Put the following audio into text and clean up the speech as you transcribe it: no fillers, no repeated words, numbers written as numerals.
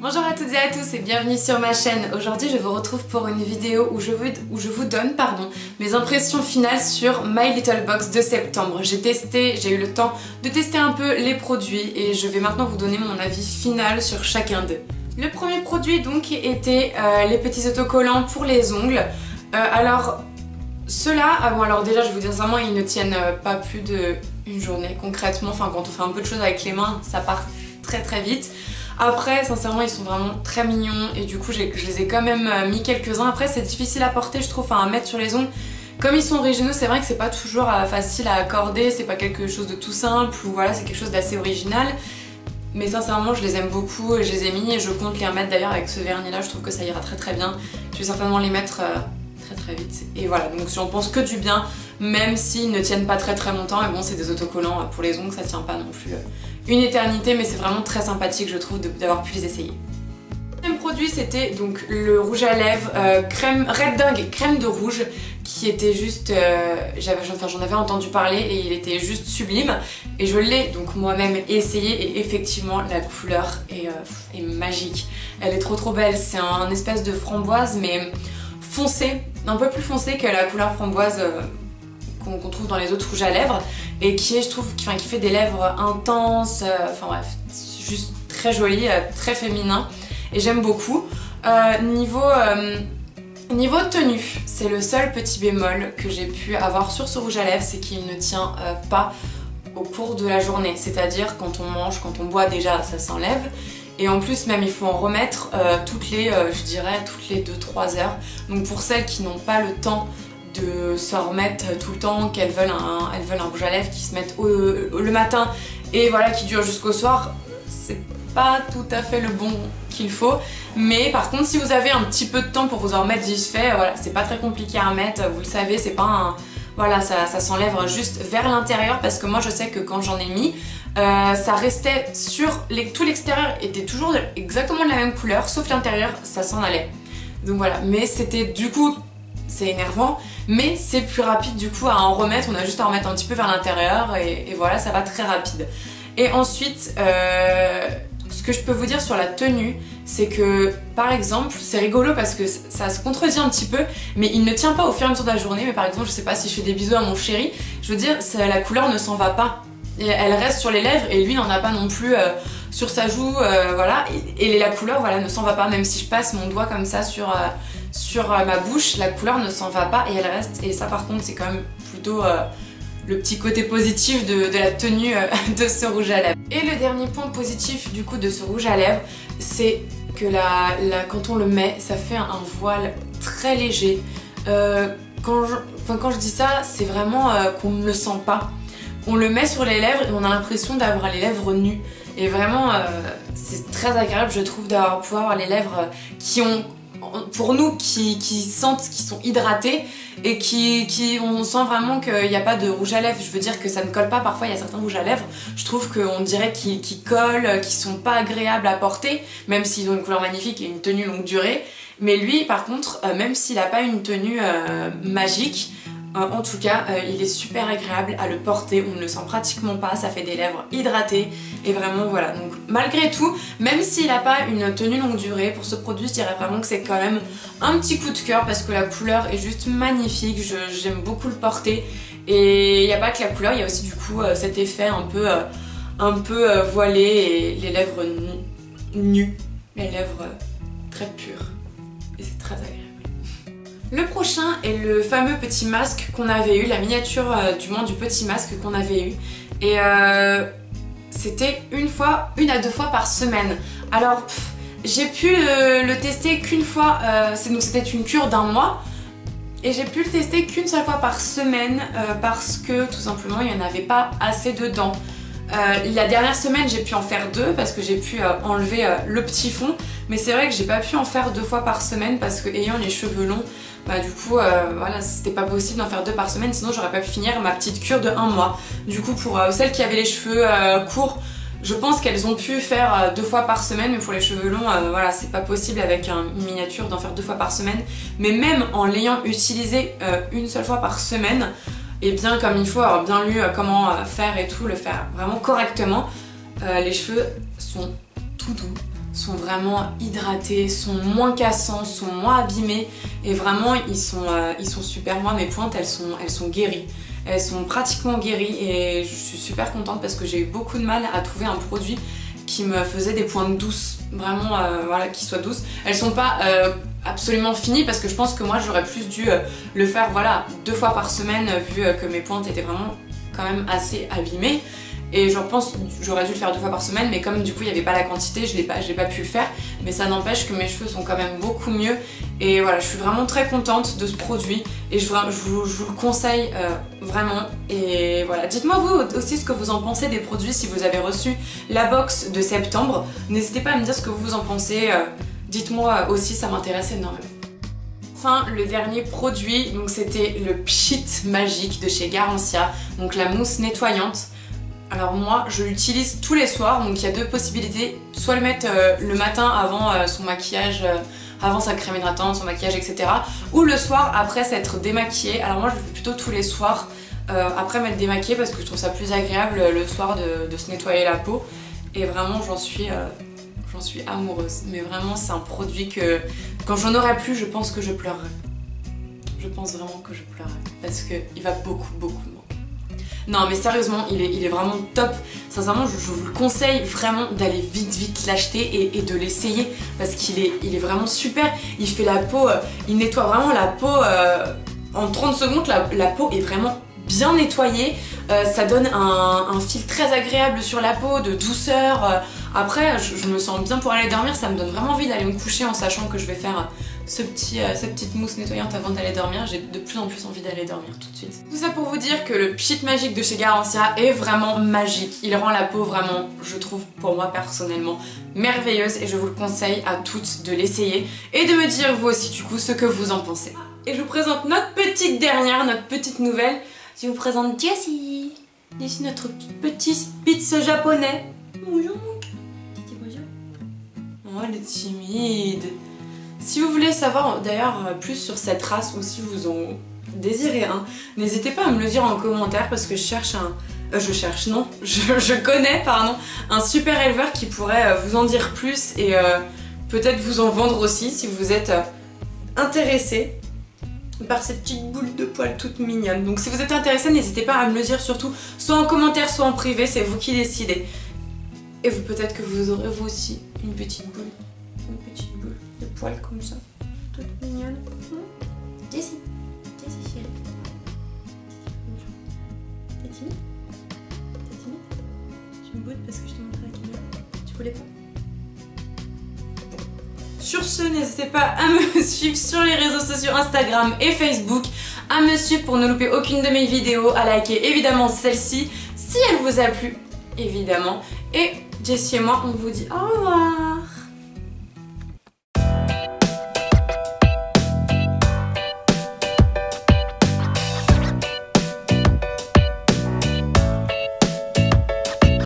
Bonjour à toutes et à tous et bienvenue sur ma chaîne. Aujourd'hui je vous retrouve pour une vidéo où je vous donne mes impressions finales sur My Little Box de septembre. J'ai eu le temps de tester un peu les produits et je vais maintenant vous donner mon avis final sur chacun d'eux. Le premier produit donc était les petits autocollants pour les ongles. Alors ceux-là, alors déjà je vous dis sincèrement, ils ne tiennent pas plus d'une journée concrètement. Enfin quand on fait un peu de choses avec les mains, ça part très vite. Après, sincèrement, ils sont vraiment très mignons et du coup, je les ai quand même mis quelques-uns. Après, c'est difficile à porter, je trouve, à mettre sur les ongles. Comme ils sont originaux, c'est vrai que c'est pas toujours facile à accorder, c'est pas quelque chose de tout simple ou voilà, c'est quelque chose d'assez original. Mais sincèrement, je les aime beaucoup et je les ai mis et je compte les remettre d'ailleurs avec ce vernis-là. Je trouve que ça ira très bien. Je vais certainement les mettre très vite. Et voilà, donc j'en pense que du bien, même s'ils ne tiennent pas très longtemps. Et bon, c'est des autocollants pour les ongles, ça tient pas non plus une éternité, mais c'est vraiment très sympathique, je trouve, d'avoir pu les essayer. Le deuxième produit, c'était donc le rouge à lèvres Red Dog crème de rouge, qui était juste, j'en avais entendu parler et il était juste sublime. Et je l'ai donc moi-même essayé et effectivement la couleur est magique. Elle est trop belle, c'est un espèce de framboise mais foncé, un peu plus foncé que la couleur framboise qu'on trouve dans les autres rouges à lèvres et qui est, je trouve, qui fait des lèvres intenses, enfin bref, juste très joli, très féminin et j'aime beaucoup. Niveau tenue, c'est le seul petit bémol que j'ai pu avoir sur ce rouge à lèvres, c'est qu'il ne tient pas au cours de la journée, c'est-à-dire quand on mange, quand on boit déjà ça s'enlève. Et en plus même il faut en remettre je dirais toutes les 2-3 heures. Donc pour celles qui n'ont pas le temps de se remettre tout le temps, qu'elles veulent un rouge à lèvres qui se mettent le matin et voilà qui dure jusqu'au soir, c'est pas tout à fait le bon qu'il faut. Mais par contre si vous avez un petit peu de temps pour vous en remettre vite fait, voilà, c'est pas très compliqué à remettre, vous le savez, c'est pas un... Voilà, ça s'enlève juste vers l'intérieur parce que moi je sais que quand j'en ai mis, ça restait sur... Tout l'extérieur était toujours exactement de la même couleur, sauf l'intérieur, ça s'en allait. Donc voilà, mais c'était du coup, c'est énervant, mais c'est plus rapide du coup à en remettre, on a juste à en remettre un petit peu vers l'intérieur et voilà, ça va très rapide. Et ensuite, ce que je peux vous dire sur la tenue, c'est que par exemple, c'est rigolo parce que ça se contredit un petit peu, mais il ne tient pas au fur et à mesure de la journée. Mais par exemple, je sais pas si je fais des bisous à mon chéri, je veux dire, la couleur ne s'en va pas. Et elle reste sur les lèvres et lui n'en a pas non plus sur sa joue, voilà. Et la couleur, voilà, ne s'en va pas. Même si je passe mon doigt comme ça sur ma bouche, la couleur ne s'en va pas et elle reste. Et ça, par contre, c'est quand même plutôt le petit côté positif de la tenue de ce rouge à lèvres. Et le dernier point positif du coup de ce rouge à lèvres, c'est que quand on le met, ça fait un voile très léger. Quand je dis ça, c'est vraiment qu'on ne le sent pas. On le met sur les lèvres et on a l'impression d'avoir les lèvres nues. Et vraiment, c'est très agréable, je trouve, pouvoir avoir les lèvres qui ont... Pour nous qui sentent, qui sont hydratées et on sent vraiment qu'il n'y a pas de rouge à lèvres. Je veux dire que ça ne colle pas. Parfois il y a certains rouges à lèvres, je trouve qu'on dirait qu'ils collent, qu'ils sont pas agréables à porter, même s'ils ont une couleur magnifique et une tenue longue durée. Mais lui par contre, même s'il n'a pas une tenue magique, en tout cas, il est super agréable à le porter, on ne le sent pratiquement pas, ça fait des lèvres hydratées et vraiment voilà. Donc malgré tout, même s'il n'a pas une tenue longue durée, pour ce produit je dirais vraiment que c'est quand même un petit coup de cœur parce que la couleur est juste magnifique, j'aime beaucoup le porter. Et il n'y a pas que la couleur, il y a aussi du coup cet effet un peu voilé et les lèvres nues, les lèvres très pures et c'est très agréable. Le prochain est le fameux petit masque qu'on avait eu, la miniature du petit masque qu'on avait eu. Et c'était une à deux fois par semaine. Alors j'ai pu le tester qu'une fois, c'était une cure d'1 mois. Et j'ai pu le tester qu'une seule fois par semaine parce que tout simplement il n'y en avait pas assez dedans. La dernière semaine j'ai pu en faire 2 parce que j'ai pu enlever le petit fond. Mais c'est vrai que j'ai pas pu en faire 2 fois par semaine parce que ayant les cheveux longs, bah du coup voilà, c'était pas possible d'en faire 2 par semaine, sinon j'aurais pas pu finir ma petite cure de 1 mois. Du coup pour celles qui avaient les cheveux courts, je pense qu'elles ont pu faire 2 fois par semaine, mais pour les cheveux longs, voilà, c'est pas possible avec une miniature d'en faire 2 fois par semaine. Mais même en l'ayant utilisé une seule fois par semaine, et bien comme il faut, avoir bien lu comment faire et tout, le faire vraiment correctement, les cheveux sont tout doux. sont vraiment hydratés, sont moins cassants, sont moins abîmés et vraiment ils sont super. Moi mes pointes elles sont guéries. Elles sont pratiquement guéries et je suis super contente parce que j'ai eu beaucoup de mal à trouver un produit qui me faisait des pointes douces, vraiment voilà, qui soient douces. Elles sont pas absolument finies parce que je pense que moi j'aurais plus dû le faire voilà 2 fois par semaine vu que mes pointes étaient vraiment quand même assez abîmées. Et je pense j'aurais dû le faire 2 fois par semaine, mais comme du coup il n'y avait pas la quantité, je n'ai pas pu le faire. Mais ça n'empêche que mes cheveux sont quand même beaucoup mieux. Et voilà, je suis vraiment très contente de ce produit et je vous le conseille vraiment. Et voilà, dites-moi vous aussi ce que vous en pensez des produits si vous avez reçu la box de septembre. N'hésitez pas à me dire ce que vous en pensez. Dites-moi aussi, ça m'intéresse énormément. Enfin, le dernier produit, donc c'était le Pchit Magique de chez Garancia, donc la mousse nettoyante. Alors moi je l'utilise tous les soirs, donc il y a 2 possibilités, soit le mettre le matin avant son maquillage, avant sa crème hydratante, son maquillage etc. Ou le soir après s'être démaquillée. Alors moi je le fais plutôt tous les soirs après m'être démaquillée parce que je trouve ça plus agréable le soir de se nettoyer la peau. Et vraiment j'en suis amoureuse. Mais vraiment c'est un produit que quand j'en aurai plus je pense que je pleurerai. Je pense vraiment que je pleurerai parce qu'il va beaucoup me manquer. Non mais sérieusement il est vraiment top. Sincèrement je vous le conseille vraiment d'aller vite l'acheter et de l'essayer parce qu'il est vraiment super. Il fait la peau, il nettoie vraiment la peau en 30 secondes, la peau est vraiment bien nettoyée. Ça donne un fil très agréable sur la peau, de douceur. Après je me sens bien pour aller dormir, ça me donne vraiment envie d'aller me coucher en sachant que je vais faire cette petite mousse nettoyante avant d'aller dormir. J'ai de plus en plus envie d'aller dormir tout de suite. Tout ça pour vous dire que le Pchit Magique de chez Garancia est vraiment magique. Il rend la peau vraiment, je trouve pour moi personnellement, merveilleuse et je vous le conseille à toutes de l'essayer et de me dire vous aussi du coup ce que vous en pensez. Et je vous présente notre petite dernière, notre petite nouvelle. Je vous présente Jessie. Jessie, notre petit Spitz japonais. Bonjour. Dis bonjour. Oh, elle est timide. Si vous voulez savoir d'ailleurs plus sur cette race ou si vous en désirez un, n'hésitez pas à me le dire en commentaire parce que je connais un super éleveur qui pourrait vous en dire plus et peut-être vous en vendre aussi si vous êtes intéressé par cette petite boule de poils toute mignonne. Donc si vous êtes intéressé, n'hésitez pas à me le dire surtout, soit en commentaire, soit en privé, c'est vous qui décidez. Et vous peut-être que vous aurez vous aussi une petite boule de poils comme ça, toute mignonne. Jessie chérie. T'es timide? Tu me boudes parce que je te montre la caméra. Tu voulais pas? Sur ce, n'hésitez pas à me suivre sur les réseaux sociaux Instagram et Facebook, à me suivre pour ne louper aucune de mes vidéos, à liker évidemment celle-ci si elle vous a plu, évidemment. Et Jessie et moi, on vous dit au revoir.